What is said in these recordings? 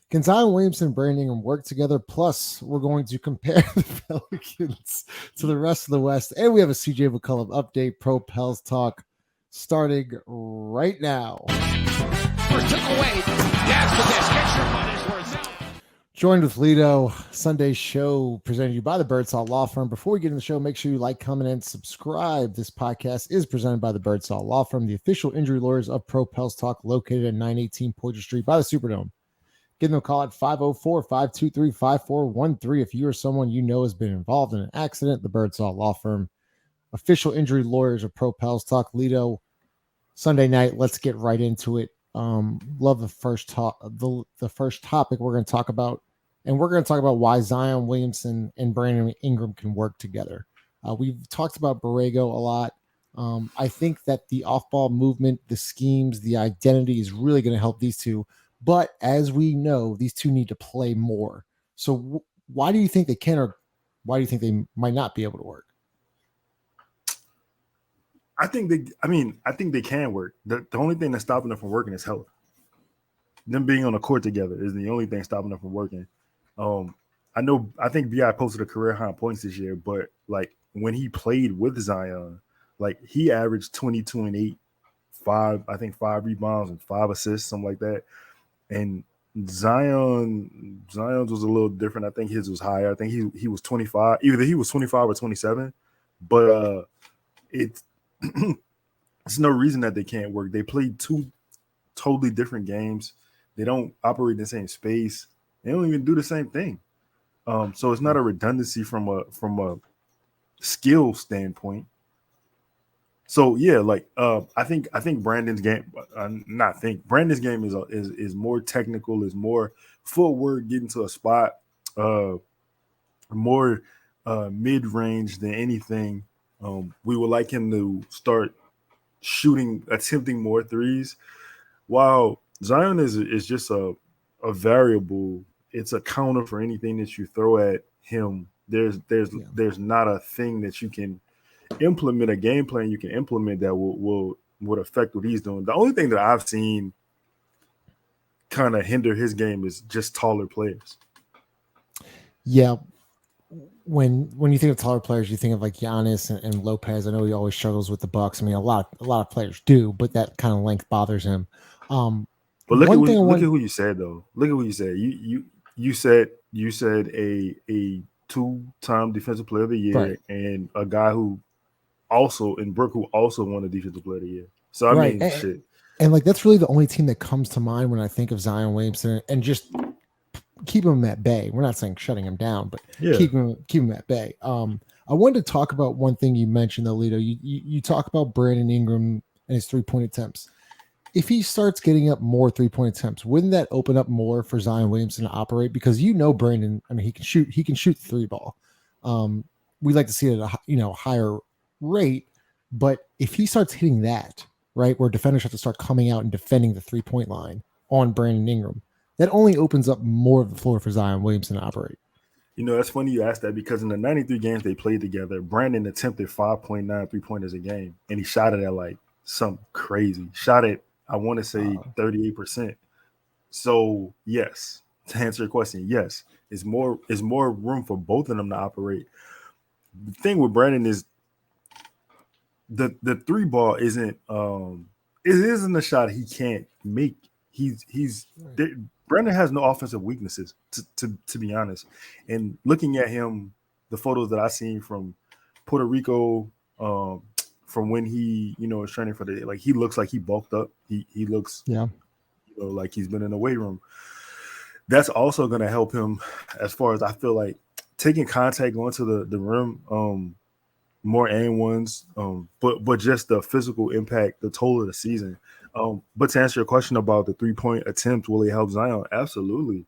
Can Zion Williamson and Brandon Ingram work together? Plus, we're going to compare the Pelicans to the rest of the West. And we have a CJ McCollum update, Pro Pels talk, starting right now. First took away. That's the best. Get your money's worth. Joined with Lido, Sunday's show presented to you by the Birdsall Law Firm. Before we get in the show, make sure you like, comment, and subscribe. This podcast is presented by the Birdsall Law Firm, the official injury lawyers of Pro Pels Talk, located at 918 Poydras Street by the Superdome. Give them a call at 504-523-5413 if you or someone you know has been involved in an accident. The Birdsall Law Firm, official injury lawyers of Pro Pels Talk. Lido, Sunday night, let's get right into it. Love the first the first topic we're going to talk about, and we're going to talk about why Zion Williamson and Brandon Ingram can work together. We've talked about Borrego a lot. I think that the off-ball movement, the schemes, the identity is really going to help these two. But as we know, these two need to play more. So why do you think they can, or why do you think they might not be able to work? I think they can work. The only thing that's stopping them from working is health. Them being on the court together is the only thing stopping them from working. I think BI posted a career high in points this year, but like when he played with Zion, like he averaged 22 and 8, 5 rebounds and 5 assists, something like that. And Zion's was a little different. I think his was higher. I think he was 25. Either he was 25 or 27. But it's no reason that they can't work. They played two totally different games. They don't operate in the same space. They don't even do the same thing. So it's not a redundancy from a skill standpoint. So yeah, like I think Brandon's game. Brandon's game is more technical, is more footwork, getting to a spot, more mid range than anything. We would like him to start attempting more threes. While Zion is just a variable, it's a counter for anything that you throw at him. There's not a thing that you can implement, a game plan you can implement that would affect what he's doing. The only thing that I've seen kind of hinder his game is just taller players. Yeah. When you think of taller players, you think of like Giannis and Lopez. I know he always struggles with the Bucks. I mean, a lot of players do, but that kind of length bothers him. But look at who you said though. Look at who you said. You said a 2-time defensive player of the year, right, and a guy who also in Brook who also won the defensive player of the year. So I mean, shit. And like that's really the only team that comes to mind when I think of Zion Williamson, and just keep him at bay. We're not saying shutting him down, but keep him at bay. I wanted to talk about one thing you mentioned, though, Lido. You talk about Brandon Ingram and his 3-point attempts. If he starts getting up more 3-point attempts, wouldn't that open up more for Zion Williamson to operate? Because Brandon, I mean, he can shoot the 3 ball. We like to see it at a higher rate, but if he starts hitting that, right, where defenders have to start coming out and defending the 3-point line on Brandon Ingram, that only opens up more of the floor for Zion Williamson to operate. That's funny you asked that, because in the 93 games they played together, Brandon attempted 5.9 3-pointers a game, and he shot it at like something crazy. Shot it, I want to say 38%. So yes, to answer your question, yes, it's more room for both of them to operate. The thing with Brandon is the 3 ball isn't a shot he can't make. Brandon has no offensive weaknesses, to be honest. And looking at him, the photos that I seen from Puerto Rico, from when he is training for he looks like he bulked up. He looks like he's been in the weight room. That's also going to help him as far as I feel like taking contact, going to the rim, more and ones, but just the physical impact, the total of the season. But to answer your question about the 3-point attempt, will it help Zion? Absolutely.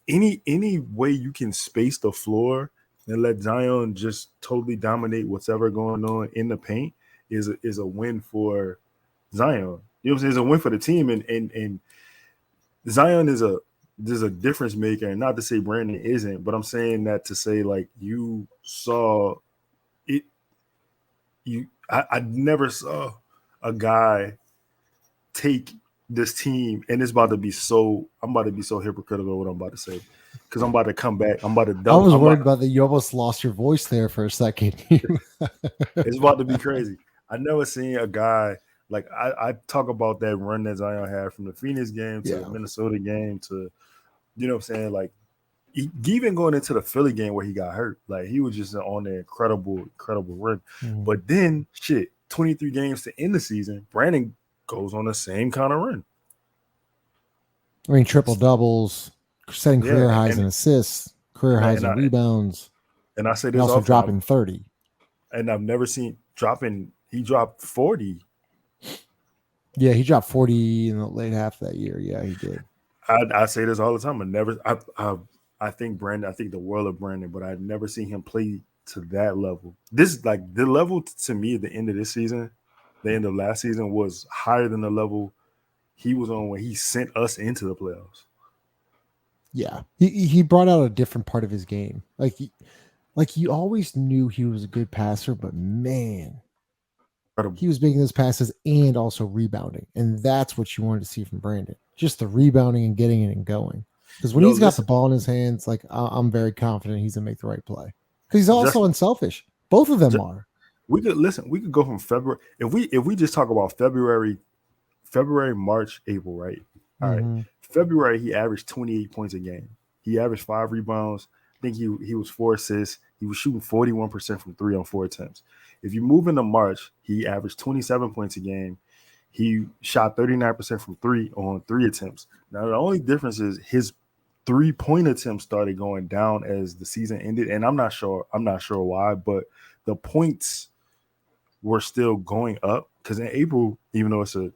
Any way you can space the floor and let Zion just totally dominate whatever going on in the paint is a win for Zion. You know what I'm saying? It's a win for the team, and Zion is a difference maker. And not to say Brandon isn't, but I'm saying that to say like you saw it. I never saw a guy take this team, and it's about to be so. I'm about to be so hypocritical of what I'm about to say, because I'm about to come back. I'm about to double. I was worried about that. You almost lost your voice there for a second. It's about to be crazy. I never seen a guy like I talk about that run that Zion had from the Phoenix game to the Minnesota game to, you know what I'm saying? Like, even going into the Philly game where he got hurt, like he was just on an incredible run. Mm. But then, 23 games to end the season, Brandon goes on the same kind of run. I mean, triple doubles, setting career highs in assists, career highs in rebounds. And I say this also dropping 30. And I've never seen he dropped 40. Yeah, he dropped 40 in the late half of that year. Yeah, he did. I say this all the time. I think the world of Brandon, but I've never seen him play to that level. This, like, the level to me at the end of this season, the end of last season, was higher than the level he was on when he sent us into the playoffs. Yeah, he brought out a different part of his game. Like you always knew he was a good passer, but man, he was making those passes and also rebounding, and that's what you wanted to see from Brandon. Just the rebounding and getting it and going. Because when he's got the ball in his hands, like, I'm very confident he's gonna make the right play. Because he's also unselfish. Both of them are. We could go from February if we just talk about February, March, April, right? All right. February, he averaged 28 points a game. He averaged 5 rebounds. I think he was 4 assists. He was shooting 41% from 3 on 4 attempts. If you move into March, he averaged 27 points a game. He shot 39% from 3 on 3 attempts. Now, the only difference is his 3-point attempts started going down as the season ended, and I'm not sure why, but the points were still going up, because in April, even though it's a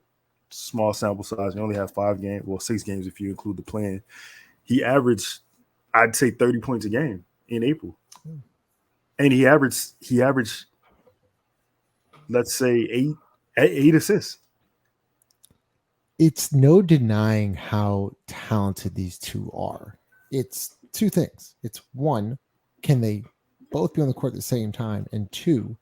small sample size, you only have 6 games if you include the play-in, he averaged, I'd say, 30 points a game in April, and he averaged let's say 8 assists. It's no denying how talented these two are. It's 2 things. It's 1, can they both be on the court at the same time? And 2,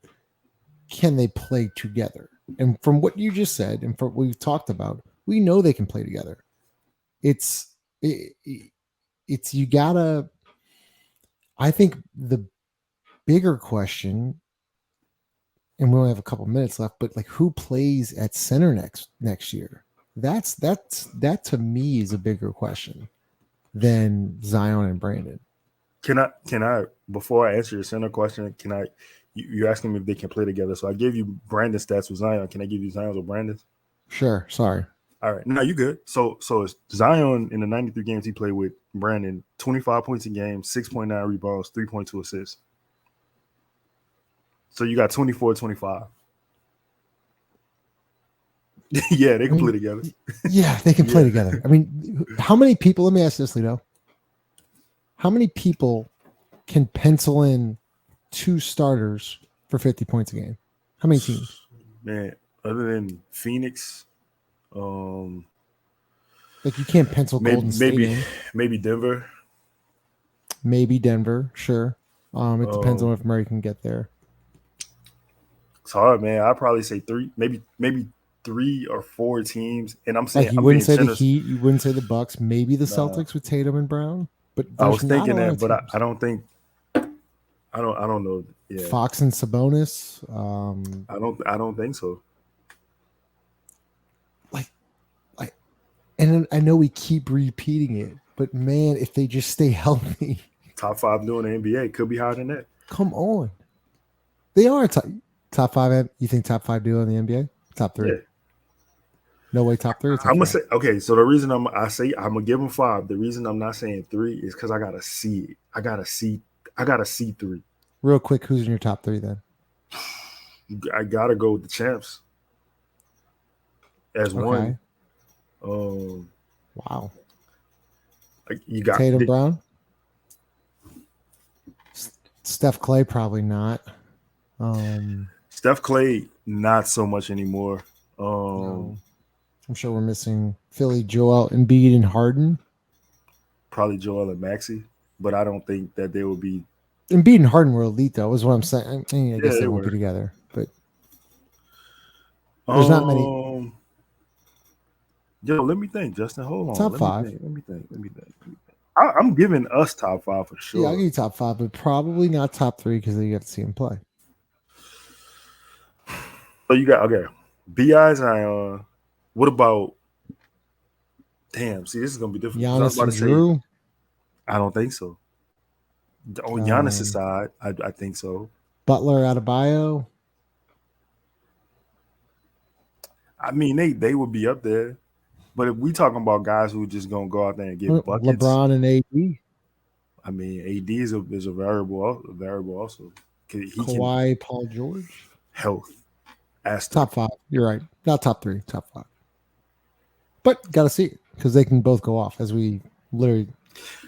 can they play together? And from what you just said and from what we've talked about, we know they can play together. It's you gotta, I think the bigger question, and we only have a couple minutes left, but like, who plays at center next year? That to me is a bigger question than Zion and Brandon. Can I before I answer your center question, you're asking me if they can play together. So I gave you Brandon's stats with Zion. Can I give you Zion's or Brandon's? Sure. Sorry. All right. No, you good. So it's Zion in the 93 games he played with Brandon, 25 points a game, 6.9 rebounds, 3.2 assists. So you got 24-25. Yeah, they can play together. Yeah, they can play together. I mean, how many people, let me ask this, Lito. How many people can pencil in 2 starters for 50 points a game? How many teams? Man, other than Phoenix, like, you can't pencil Golden State in. Maybe Denver. Maybe Denver, sure. It depends on if Murray can get there. It's hard, man. I'd probably say 3, maybe 3 or 4 teams. And I'm saying, like, you wouldn't say the Heat, you wouldn't say the Bucks, maybe the Celtics with Tatum and Brown. But I was thinking that, but I don't think. I don't know. Yeah, Fox and Sabonis. I don't think so. Like, and I know we keep repeating it, but man, if they just stay healthy, top 5 doing the NBA could be higher than that. Come on, they are top 5. You think top 5 duo in the NBA? Top 3? Yeah. No way, top 3. I'm gonna say, okay. So the reason I'm gonna give them 5. The reason I'm not saying 3 is because I gotta see it. I gotta see 3. Real quick, who's in your top 3 then? I gotta go with the champs as one. Wow. You got Tatum, Brown. Steph Clay, probably not. Steph Clay, not so much anymore. No. I'm sure we're missing Philly, Joel, Embiid, and Harden. Probably Joel and Maxey, but I don't think that they will be. Embiid and Harden were elite, though, is what I'm saying. I guess they won't be together, but there's not many. Yo, let me think, Justin. Hold on. Top Let 5. me think. I'm giving us top 5 for sure. Yeah, I'll give you top 5, but probably not top 3 because you got to see him play. So you got Bi Zion. What about? Damn. See, this is gonna be difficult. I was Giannis about and to Drew. say, I don't think so. On Giannis' side, I think so. Butler, Adebayo. I mean, they would be up there. But if we talking about guys who just gonna go out there and get buckets, LeBron and AD. I mean, AD is a variable also. He Kawhi, can Paul George. health. Top 5. You're right. Not top 3. Top 5. But gotta see it because they can both go off as we literally.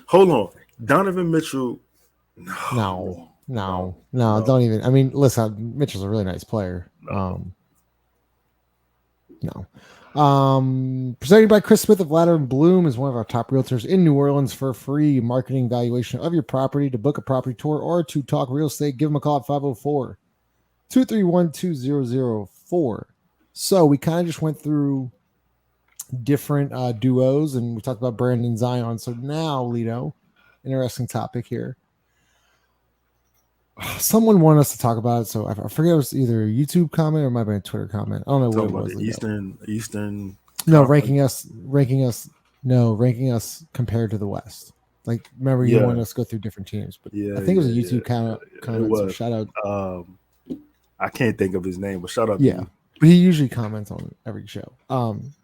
Hold on, Donovan Mitchell. No. Don't even. I mean, listen, Mitchell's a really nice player. No. Presented by Chris Smith of Ladder and Bloom is one of our top realtors in New Orleans. For free marketing evaluation of your property, to book a property tour, or to talk real estate, give them a call at 504-231-2004. So we kind of just went through different duos, and we talked about Brandon Zion. So now, Lito, interesting topic here. Someone wanted us to talk about it, so I forget it was either a YouTube comment or it might have been a Twitter comment. I don't know what it was. Eastern. No, ranking us compared to the West. Like, remember you wanted us to go through different teams, but I think it was a YouTube comment. So shout out. I can't think of his name, but shout out. Yeah, but he usually comments on every show.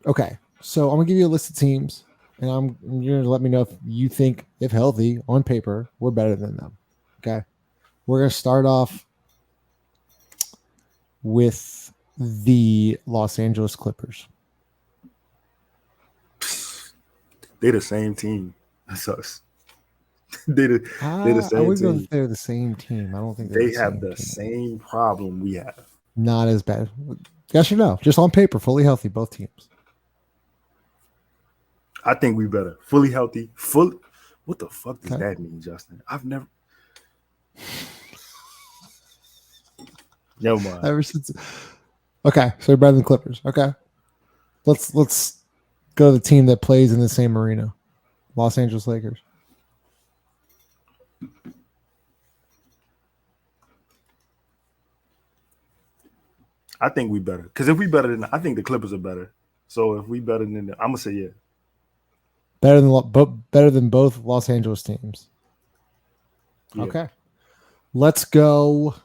Okay, so I'm gonna give you a list of teams, and you're gonna let me know if you think, if healthy, on paper, we're better than them. Okay. We're going to start off with the Los Angeles Clippers. They're the same team as us. They're the same I wouldn't team. know if they're the same team. I don't think they have the same problem we have. Not as bad. Yes or no? Just on paper, fully healthy, both teams. I think we better. Fully healthy. What the fuck does that mean, Justin? I've never. Never mind. Ever since. Okay, so you're better than Clippers. Okay, let's go to the team that plays in the same arena, Los Angeles Lakers. I think we better, because if we better than, I think the Clippers are better. So if we better than them, I'm gonna say yeah. Better than both Los Angeles teams. Yeah. Okay, let's go.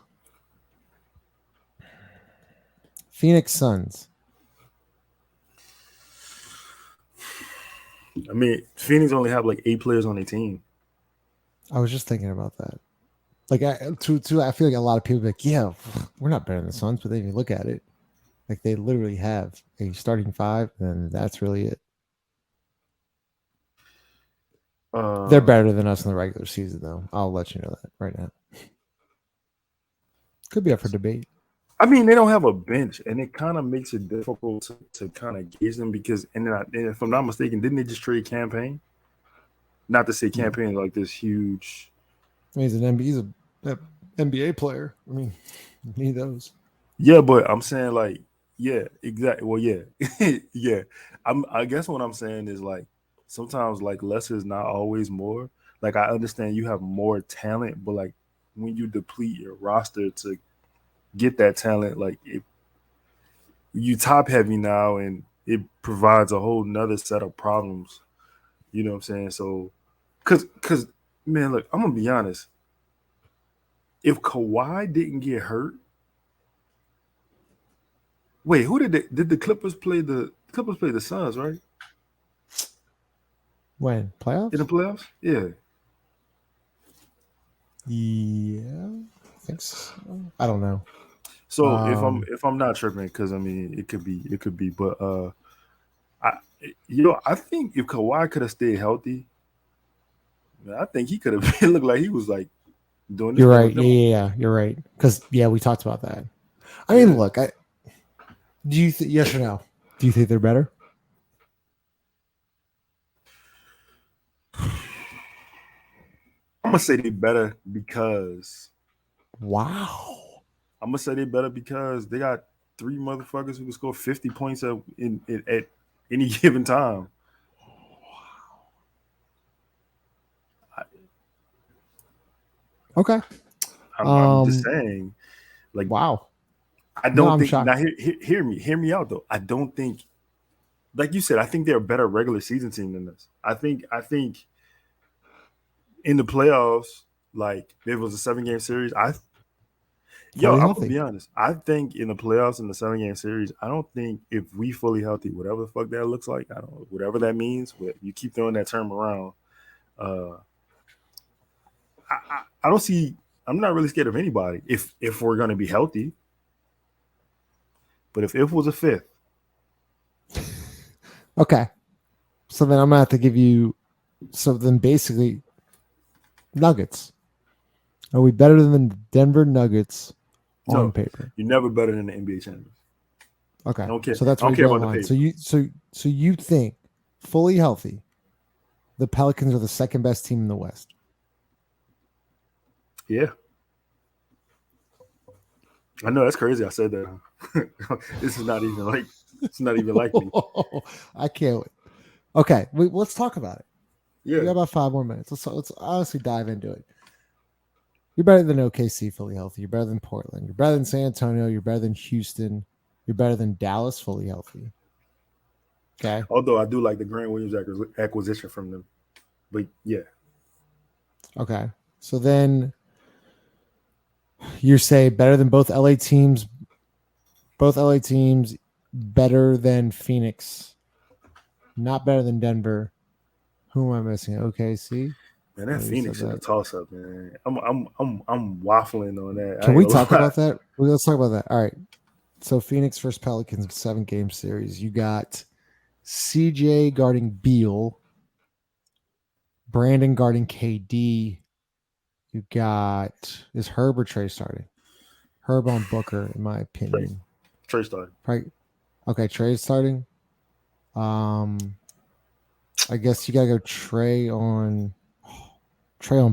Phoenix Suns. I mean, Phoenix only have like 8 players on their team. I was just thinking about that. Like, I feel like a lot of people be like, yeah, we're not better than the Suns, but then you look at it, like they literally have a starting 5, and that's really it. They're better than us in the regular season, though. I'll let you know that right now. Could be up for debate. I mean, they don't have a bench, and it kind of makes it difficult to kind of gauge them because, and if I'm not mistaken, didn't they just trade Campaign? Not to say Campaign like this huge. I mean, he's an NBA player. I mean, you need those. Yeah, but I'm saying like, yeah, exactly. Well, yeah, yeah. I guess what I'm saying is like sometimes like less is not always more. Like I understand you have more talent, but like when you deplete your roster to get that talent, like you top heavy now, and it provides a whole nother set of problems. You know what I'm saying? So, cause man, look, I'm gonna be honest. If Kawhi didn't get hurt, wait, who did the Clippers play? The Clippers played the Suns, right? When playoffs? In the playoffs, yeah. Yeah, I think so. I don't know. So if I'm not tripping, because I mean it could be, but I think if Kawhi could have stayed healthy, man, I think he could have looked like he was like doing this. You're right. Yeah, you're right. Because we talked about that. I mean, look, do you yes or no? Do you think they're better? I'm gonna say they're better because. Wow. I'm gonna say they're better because they got 3 motherfuckers who can score 50 points at any given time. Okay. I'm just saying, like, wow. I don't I'm think. shocked. Now, hear me out though. I don't think, like you said, I think they're a better regular season team than this. I think in the playoffs, like if it was a 7-game series, I'm gonna be honest. I think in the playoffs in the 7-game series, I don't think if we fully healthy, whatever the fuck that looks like, I don't, whatever that means. You keep throwing that term around. I don't see. I'm not really scared of anybody if we're gonna be healthy. But if was a fifth, okay. So then I'm gonna have to give you. So then basically, Nuggets. Are we better than the Denver Nuggets on paper? You're never better than the NBA champions. Okay. I don't care. So that's I don't where care you about draw the the paper. line. So you think fully healthy, the Pelicans are the second best team in the West? Yeah. I know that's crazy. I said that. This is not even like it's not even like me. I can't wait. Okay, let's talk about it. Yeah. We got about 5 more minutes. Let's honestly dive into it. You're better than OKC fully healthy. You're better than Portland. You're better than San Antonio. You're better than Houston. You're better than Dallas fully healthy. Okay. Although I do like the Grant Williams acquisition from them, but yeah. Okay. So then you say better than both LA teams. Both LA teams better than Phoenix. Not better than Denver. Who am I missing? OKC. Man, that Phoenix is a toss up, man. I'm waffling on that. Can we talk about that? Let's talk about that. All right. So Phoenix versus Pelicans 7-game series. You got CJ guarding Beal, Brandon guarding KD. You got is Herb or Trey starting? Herb on Booker, in my opinion. Trey starting. Right. Okay, Trey's starting. I guess you gotta go Trey on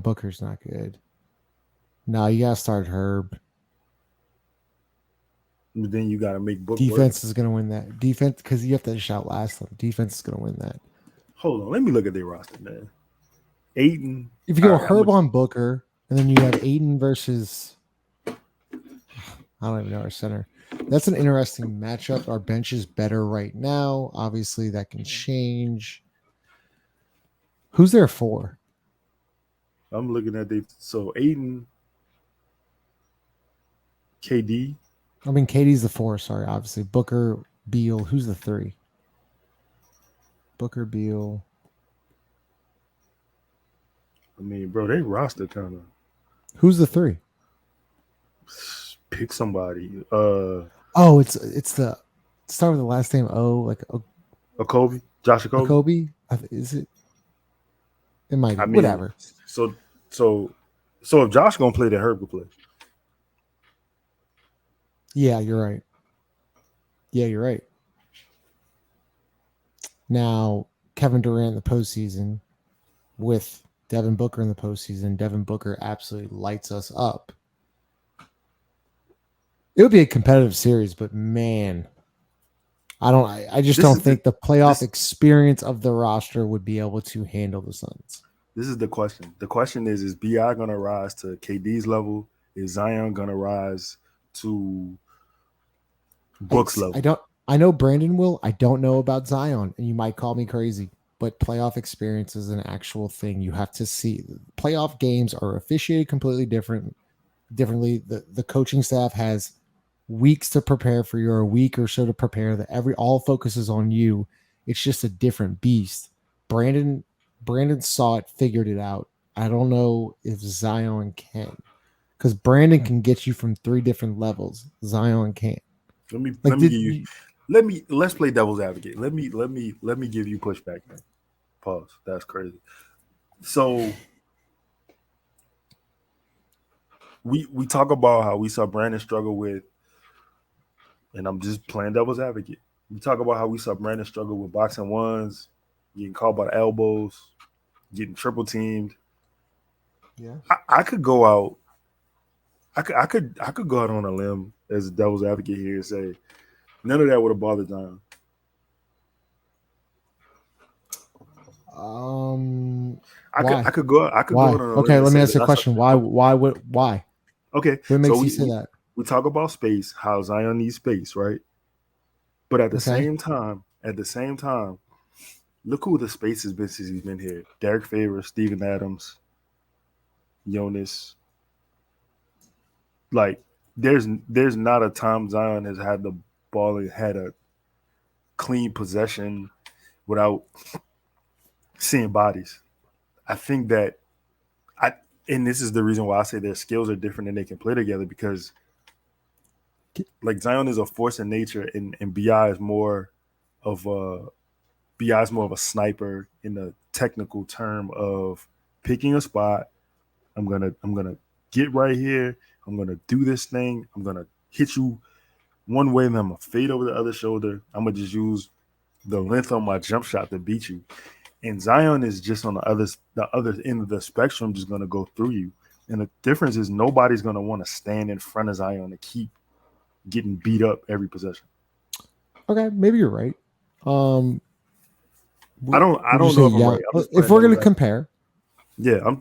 Booker's not good. No, you gotta start Herb. But then you gotta make Book defense work. Is gonna win that. Defense, because you have to shout last them. Defense is gonna win that. Hold on, let me look at their roster, man. Ayton. If you go Herb on Booker, and then you have Ayton versus I don't even know our center. That's an interesting matchup. Our bench is better right now. Obviously, that can change. Who's there for? I'm looking at so Ayton, KD. I mean, KD's the 4. Sorry, obviously Booker, Beal. Who's the 3? Booker, Beal. I mean, bro, they roster kind of. Who's the 3? Pick somebody. It's the start with the last name O, like Okogie, Josh Okogie. Is it? It might be. I mean, whatever. So if Josh gonna play, then Herb will play. Yeah, you're right. Now, Kevin Durant in the postseason with Devin Booker in the postseason. Devin Booker absolutely lights us up. It would be a competitive series, but man, I just don't think the playoff experience of the roster would be able to handle the Suns. This is the question. The question is BI going to rise to KD's level? Is Zion going to rise to Book's level? I know Brandon will. I don't know about Zion, and you might call me crazy, but playoff experience is an actual thing. You have to see. Playoff games are officiated completely differently. The coaching staff has weeks to prepare for you, or a week or so to prepare. That all focuses on you. It's just a different beast. Brandon saw it, figured it out. I don't know if Zion can, because Brandon can get you from 3 different levels. Zion can't. Let's play devil's advocate. Let me give you pushback, man. Pause. That's crazy. So we talk about how we saw Brandon struggle with, and I'm just playing devil's advocate. We talk about how we saw Brandon struggle with boxing ones, getting caught by the elbows, getting triple teamed. Yeah, I could go out. I could go out on a limb as a devil's advocate here and say none of that would have bothered Zion. Why? I could go on Why? a limb Okay, and let me say ask you that a question. Why? Why? okay. What So makes you say that? we talk about space, how Zion needs space, right? But at the Okay. same time, look who the space has been since he's been here. Derek Favors, Steven Adams, Jonas. Like there's not a time Zion has had the ball and had a clean possession without seeing bodies. I think that I and this is the reason why I say their skills are different and they can play together because like Zion is a force in nature and of a BI is more of a sniper in the technical term of picking a spot. I'm gonna get right here. I'm gonna do this thing. I'm gonna hit you one way, and then I'm gonna fade over the other shoulder. I'm gonna just use the length of my jump shot to beat you. And Zion is just on the other end of the spectrum, just gonna go through you. And the difference is nobody's gonna want to stand in front of Zion to keep getting beat up every possession. Okay, maybe you're right. I don't know if I'm right. I'm just If playing we're gonna devil's advocate. compare, Yeah.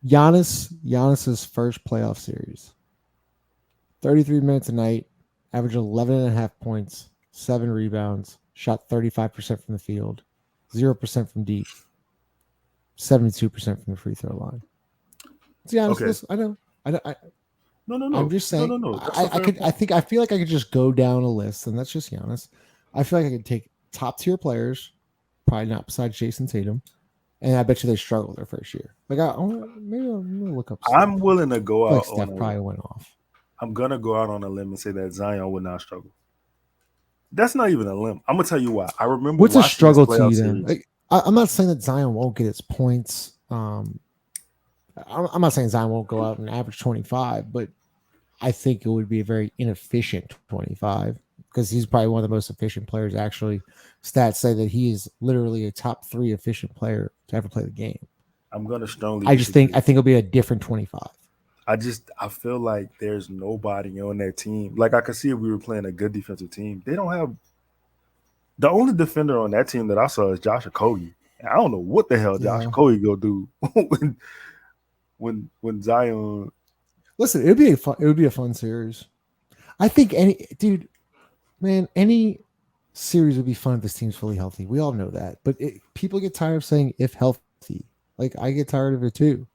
Giannis's first playoff series, 33 minutes a night, averaged 11.5 points, 7 rebounds, shot 35% from the field, 0% from deep, 72% from the free throw line. It's Giannis. Okay. Listen, I know. No. I'm just saying. No. That's a fair point. I feel like I could just go down a list, and that's just Giannis. I feel like I could take top tier players, probably not besides Jason Tatum, and I bet you they struggled their first year. Like maybe I'm gonna look up. I'm willing to go out Steph on probably went off. I'm gonna go out on a limb and say that Zion would not struggle. That's not even a limb. I'm gonna tell you why. I remember What's a watching this struggle to playoff you then? series. Like, I'm not saying that Zion won't get his points. I'm not saying Zion won't go out and average 25, but I think it would be a very inefficient 25 because he's probably one of the most efficient players. Actually, stats say that he is literally a top 3 efficient player to ever play the game. I'm gonna strongly. I think it'll be a different 25. I feel like there's nobody on that team. Like I could see if we were playing a good defensive team. They don't have the only defender on that team that I saw is Josh Okogie. I don't know what the hell Josh Okogie go do when Zion. Listen, it would be a fun series. I think any series would be fun if this team's fully healthy. We all know that, but people get tired of saying if healthy. Like I get tired of it too.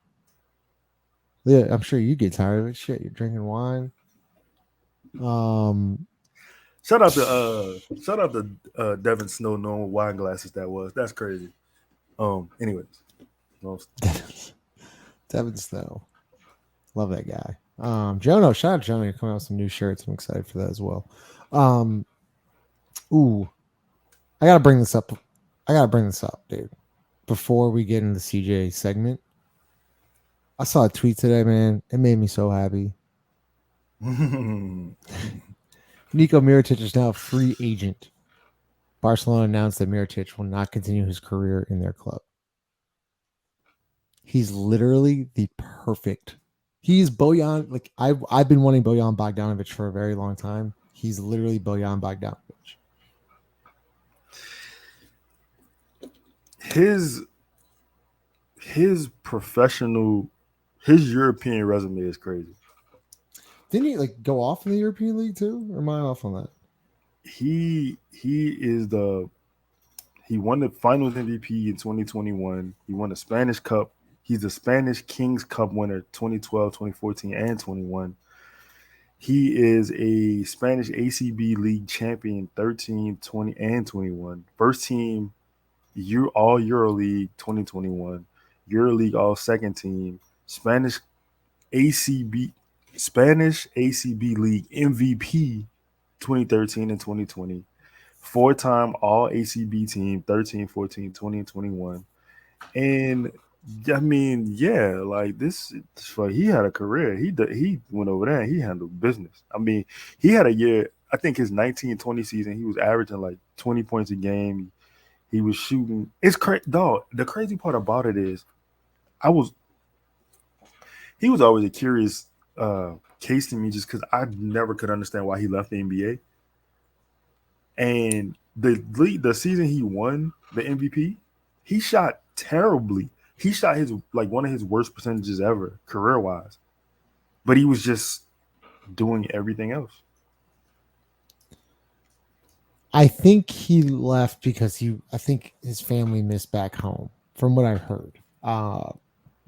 Yeah, I'm sure you get tired of it. Shit, you're drinking wine. Shout out to Devin Snow knowing what wine glasses that was. That's crazy. Anyways. Devin Snow. Love that guy. Jono, shout out to Jono. You're coming out with some new shirts. I'm excited for that as well. I gotta bring this up. Dude. Before we get into the CJ segment. I saw a tweet today, man. It made me so happy. Niko Mirotic is now a free agent. Barcelona announced that Mirotic will not continue his career in their club. He's literally the perfect. He's Bojan. Like I've been wanting Bojan Bogdanovic for a very long time. He's literally Bojan Bogdanovic. His professional, his European resume is crazy. Didn't he like go off in the European League too? Or am I off on that? He won the Finals MVP in 2021. He won the Spanish Cup. He's the Spanish Kings Cup winner 2012, 2014, and 21. He is a Spanish ACB League champion 13, 20, and 21. First team All EuroLeague 2021. EuroLeague All Second Team. Spanish ACB League MVP 2013 and 2020. 4-time All ACB team 13, 14, 20, and 21. And I mean, yeah, like this, he had a career. He went over there and he handled business. I mean, he had a year, I think his 19-20 season, he was averaging like 20 points a game. He was shooting. It's crazy, dog. The crazy part about it is he was always a curious case to me just because I never could understand why he left the NBA. And the season he won the MVP, He shot terribly. He shot his one of his worst percentages ever, career wise. But he was just doing everything else. I think he left because I think his family missed back home, from what I've heard. Now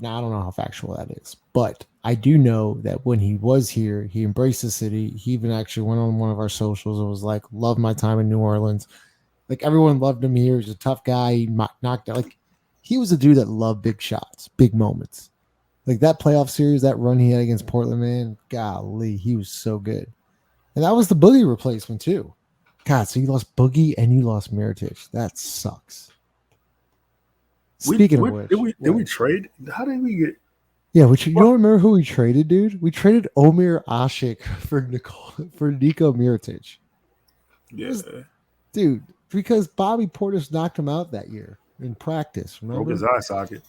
I don't know how factual that is, but I do know that when he was here, he embraced the city. He even actually went on one of our socials and was like, "Love my time in New Orleans." Like everyone loved him here. He's a tough guy. He knocked out. Like he was a dude that loved big shots, big moments. Like that playoff series, that run he had against Portland, man, golly, he was so good. And that was the Boogie replacement too. God, so you lost Boogie and you lost Mirotic. That sucks. Speaking of which, did we trade? How did we get? Yeah, you don't remember who we traded, dude? We traded Omer Ashik for Nico Mirotic. Yeah, dude, because Bobby Portis knocked him out that year in practice. Remember? Broke his eye socket.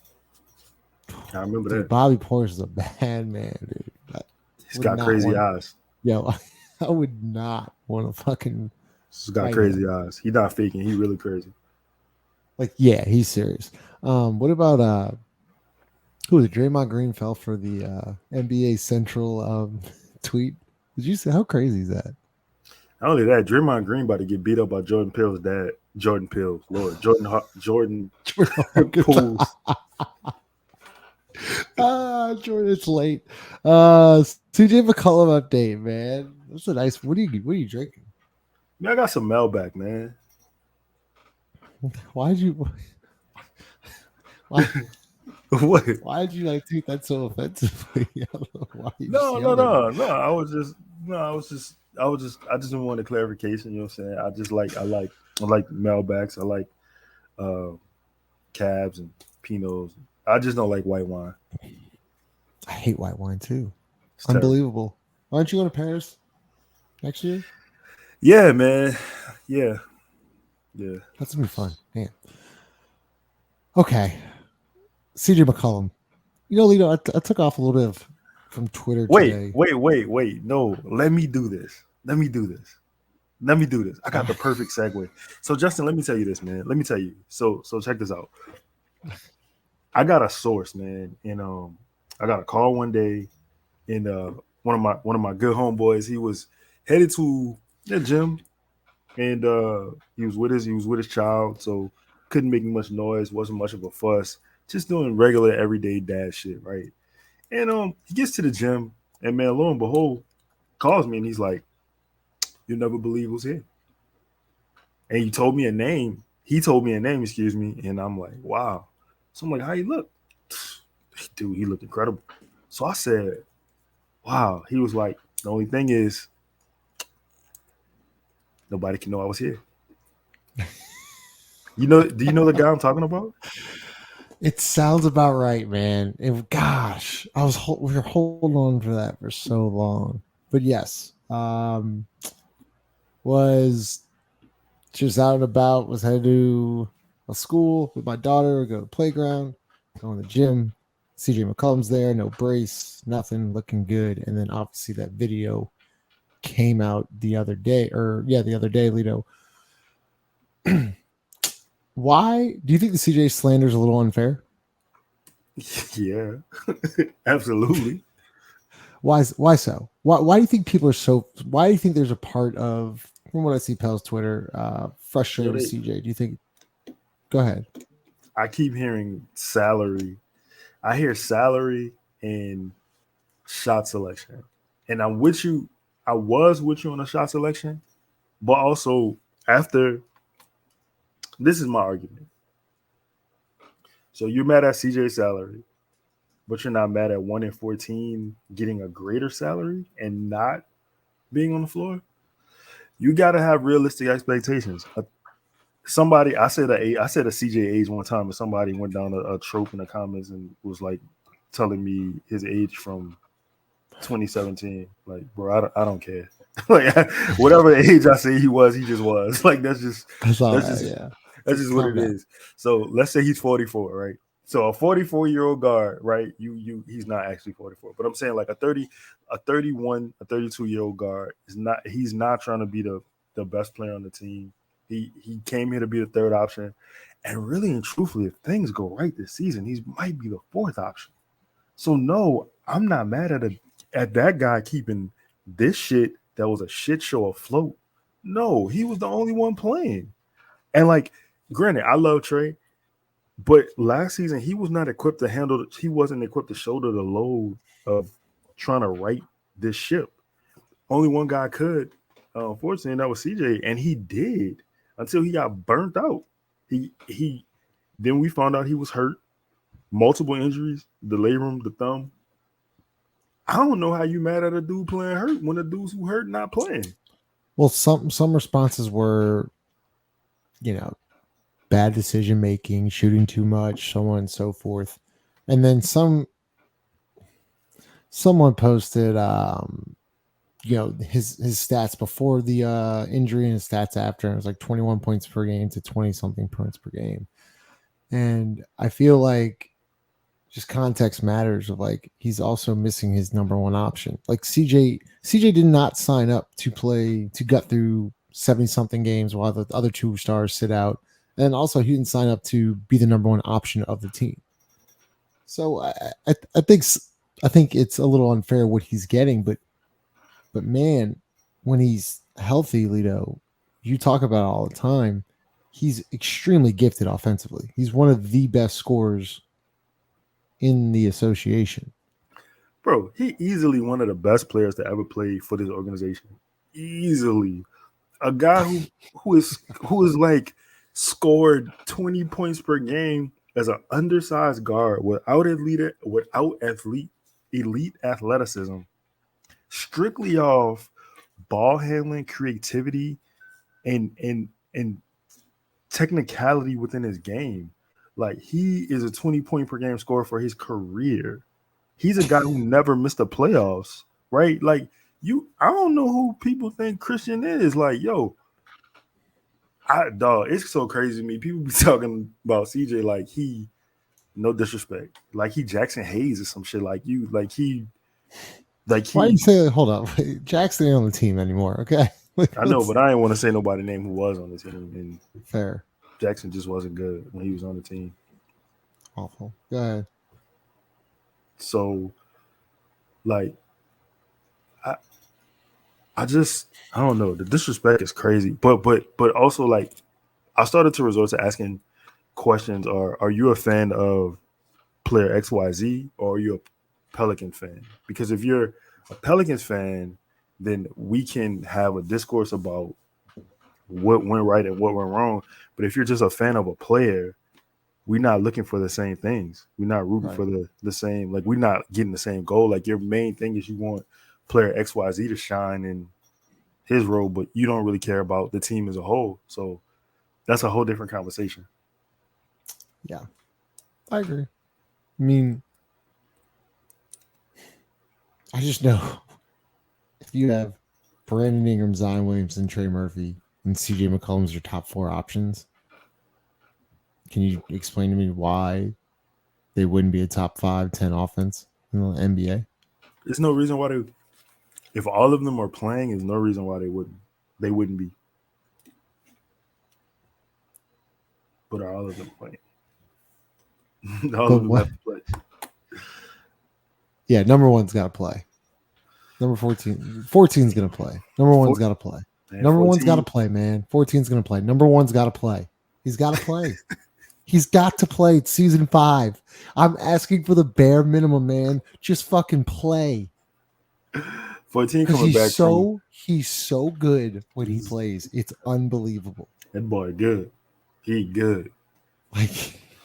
I remember that. Bobby Portis is a bad man, dude. He's got crazy eyes. Yo, I would not want to fucking. He's got crazy eyes. He's not faking. He's really crazy. Like, yeah, he's serious. What about who was it? Draymond Green fell for the NBA Central tweet. Did you see how crazy is that? Not only that, Draymond Green about to get beat up by Jordan Peele's dad. Jordan Peele, Lord, Jordan Pools. Jordan, it's late. CJ McCollum update, man. That's a nice. What are you drinking? Man, I got some Malbec, man. Why'd you? Why'd you like take that so offensively? No. I just didn't want a clarification. You know what I'm saying? I like Malbecs. I like cabs and Pinots. I just don't like white wine. I hate white wine too. It's unbelievable. Terrible. Aren't you going to Paris next year? Yeah, man. Yeah. That's gonna be fun. Man. Okay. CJ McCollum. You know, Lito, I took off a little bit from Twitter today. Wait. No, let me do this. I got the perfect segue. So, Justin, let me tell you this, man. Let me tell you. So check this out. I got a source, man, and I got a call one day, and one of my good homeboys, he was headed to the gym, and he was with his child, so couldn't make much noise, wasn't much of a fuss, just doing regular everyday dad shit, right? And he gets to the gym, and man, lo and behold, calls me, and he's like, "You'll never believe who's here." And he told me a name. Excuse me, and I'm like, "Wow." So I'm like, "How you look?" Dude, he looked incredible. So I said, "Wow." He was like, "The only thing is, nobody can know I was here." Do you know the guy I'm talking about? It sounds about right, man. Gosh, we were holding on for that for so long. But yes, was just out and about, was headed to a school with my daughter, go to the playground, go to the gym. CJ McCollum's there, no brace, nothing, looking good. And then obviously that video came out the other day, Lito. Why do you think the CJ slander is a little unfair? Yeah, absolutely. Why so? Why do you think people are so? Why do you think there's a part of, from what I see Pels Twitter, frustrated with CJ? Do you think? Go ahead. I keep hearing salary. I hear salary and shot selection, and I'm with you. I was with you on the shot selection, but also after. This is my argument. So you're mad at CJ's salary, but you're not mad at 1 in 14 getting a greater salary and not being on the floor. You got to have realistic expectations. I said a CJ age one time, and somebody went down a trope in the comments and was like telling me his age from 2017. Like, bro, I don't care. Like, whatever age I say he just was. Like, that's just what it is. So let's say he's 44, right? So a 44-year-old guard, right? He's not actually 44, but I'm saying like a 31, a 32-year-old guard he's not trying to be the best player on the team. He came here to be the third option. And really and truthfully, if things go right this season, he might be the fourth option. So no, I'm not mad at that guy keeping this shit that was a shit show afloat. No, he was the only one playing. And like, granted, I love Trey, but last season he was not equipped to handle. He wasn't equipped to shoulder the load of trying to right this ship. Only one guy could, unfortunately, and that was CJ, and he did until he got burnt out. He then we found out he was hurt, multiple injuries, the labrum, the thumb. I don't know how you mad at a dude playing hurt when the dudes who hurt not playing. Well, some responses were, bad decision making, shooting too much, so on and so forth, and then someone posted, his stats before the injury and his stats after, and it was like 21 points per game to 20 something points per game, and I feel like just context matters. Of like, he's also missing his number one option. Like CJ did not sign up to gut through 70 something games while the other two stars sit out. And also he didn't sign up to be the number one option of the team. So I think it's a little unfair what he's getting, but man, when he's healthy, Lito, you talk about it all the time. He's extremely gifted offensively. He's one of the best scorers in the association. Bro, he easily one of the best players to ever play for this organization. Easily. A guy who is like scored 20 points per game as an undersized guard without elite athleticism, strictly off ball handling, creativity, and technicality within his game. Like, he is a 20-point per game scorer for his career. He's a guy who never missed the playoffs, right? Like, I don't know who people think Christian is. Like, yo, it's so crazy to me. People be talking about CJ like he, no disrespect, like he Jackson Hayes or some shit. Like you, like he. Why do you say? Hold up, Jackson ain't on the team anymore. Okay, I know, but I didn't want to say nobody's name who was on the team. And fair. Jackson just wasn't good when he was on the team. Awful. Go ahead. So, like, I don't know. The disrespect is crazy, but also, like, I started to resort to asking questions. Are you a fan of player XYZ or are you a Pelican fan? Because if you're a Pelicans fan, then we can have a discourse about what went right and what went wrong. But if you're just a fan of a player, we're not looking for the same things. We're not rooting for the same, like, we're not getting the same goal. Like, your main thing is you want player XYZ to shine in his role, but you don't really care about the team as a whole. So that's a whole different conversation. Yeah, I agree. I mean, I just know if you have Brandon Ingram, Zion Williamson, Trey Murphy, and CJ McCollum as your top four options, can you explain to me why they wouldn't be a top 5-10 offense in the NBA? There's no reason why if all of them are playing, there's no reason why they wouldn't be. But are all of them playing? All of them have to play. Yeah, number one's got to play. Number 14's going to play. Number one's got to play. Man, number 14. One's got to play, man. 14's going to play. Number one's got to play. He's got to play. He's got to play. It's season 5. I'm asking for the bare minimum, man. Just fucking play. 14 coming back. He's so good when he plays. It's unbelievable. That boy good. He good. Like,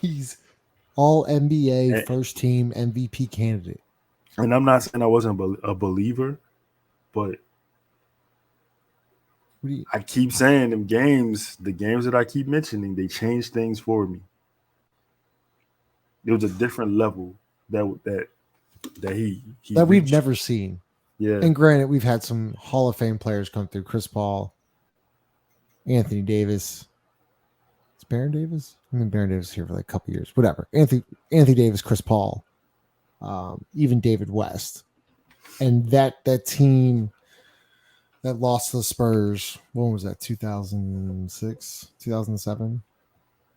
he's all NBA first team MVP candidate. And I'm not saying I wasn't a believer, but I keep saying the games that I keep mentioning, they changed things for me. There was a different level that he that we've never seen. Yeah. And granted, we've had some Hall of Fame players come through. Chris Paul, Anthony Davis. Is Baron Davis? I mean, Baron Davis is here for like a couple years. Whatever. Anthony Davis, Chris Paul, even David West. And that team that lost to the Spurs, when was that? 2006, 2007?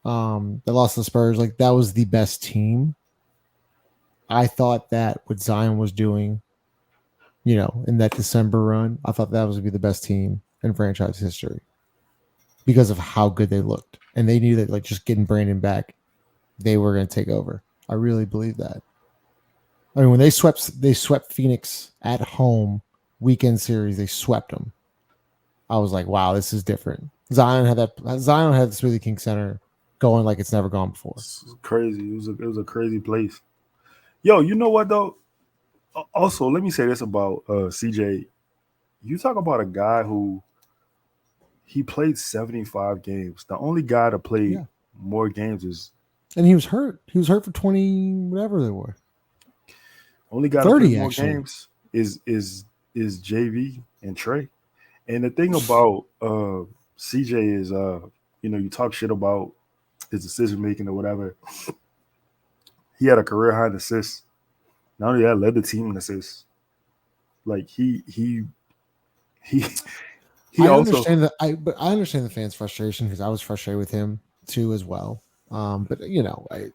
They lost to the Spurs. Like, that was the best team. I thought that what Zion was doing, in that December run, I thought that was going to be the best team in franchise history because of how good they looked. And they knew that, like, just getting Brandon back, they were going to take over. I really believe that. I mean, when they swept Phoenix at home, weekend series, they swept them. I was like, wow, this is different. Zion had the Smoothie King Center going like it's never gone before. It's crazy. It was a crazy place. Yo, you know what though? Also, let me say this about CJ. You talk about a guy who he played 75 games. The only guy that played more games is, and he was hurt. He was hurt for 20 whatever they were. Only guy 30 that played more games is JV and Trey. And the thing about CJ is you talk shit about his decision making or whatever. He had a career high in assists. Not only that, led the team in assists. Like he I also understand that. But I understand the fans' frustration because I was frustrated with him too as well. But the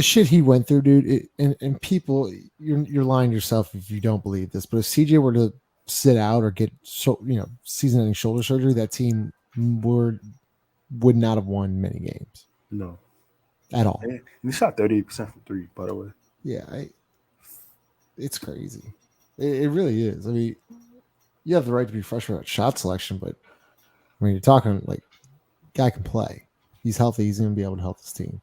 shit he went through, dude. And people, you're lying to yourself if you don't believe this. But if CJ were to sit out or get season-ending shoulder surgery, that team would not have won many games. No. At all. And he shot 38% from three, by the way. Yeah, it's crazy. It really is. I mean, you have the right to be frustrated about shot selection, but I mean, you're talking like guy can play. He's healthy. He's going to be able to help this team.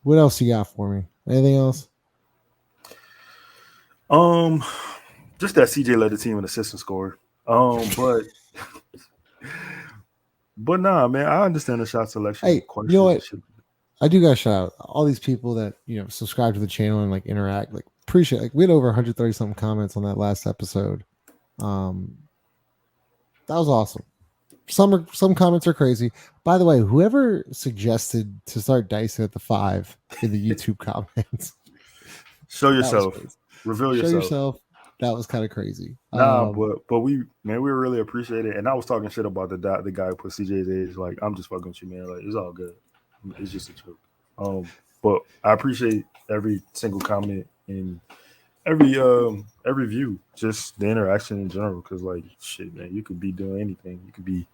What else you got for me? Anything else? Just that CJ led the team in assists and scored. But nah, man, I understand the shot selection. Hey, you know what? I do gotta shout out all these people that subscribe to the channel and like interact. Like, appreciate. Like, we had over 130 something comments on that last episode. That was awesome. Some comments are crazy. By the way, whoever suggested to start dicing at the 5 in the YouTube comments, show yourself, reveal yourself. Show yourself. That was kind of crazy. Nah, but we really appreciate it. And I was talking shit about the guy who put CJ's age. Like, I'm just fucking with you, man. Like, it's all good. It's just a joke. But I appreciate every single comment and every view, just the interaction in general. Because like, shit, man, you could be doing anything. You could be,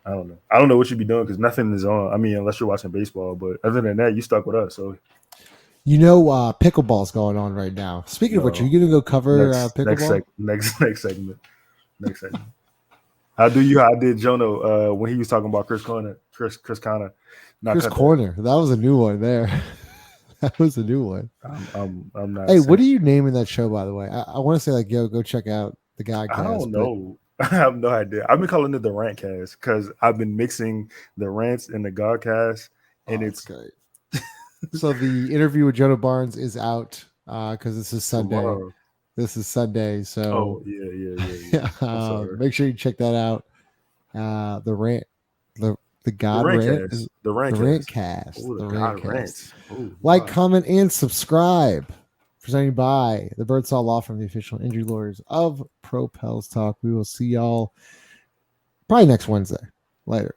I don't know what you'd be doing because nothing is on. I mean, unless you're watching baseball. But other than that, you stuck with us. So. Pickleball's going on right now. Speaking of which, are you gonna go cover pickleball? Next segment. How did Jono when he was talking about Chris Corner? Chris Corner. That was a new one there. That was a new one. I'm not. Hey, what are you naming that show, by the way? I want to say like, go check out the Godcast. I don't know. I have no idea. I've been calling it the Rantcast because I've been mixing the rants and the Godcast, and it's great. So the interview with Jonah Barnes is out because this is Sunday. Tomorrow. This is Sunday, so yeah. Make sure you check that out. The rant, the God rant, the Rantcast. The Rantcast. Like, comment, and subscribe. Presented by the Birdsall Law Firm, the official injury lawyers of Pro Pels Talk. We will see y'all probably next Wednesday. Later.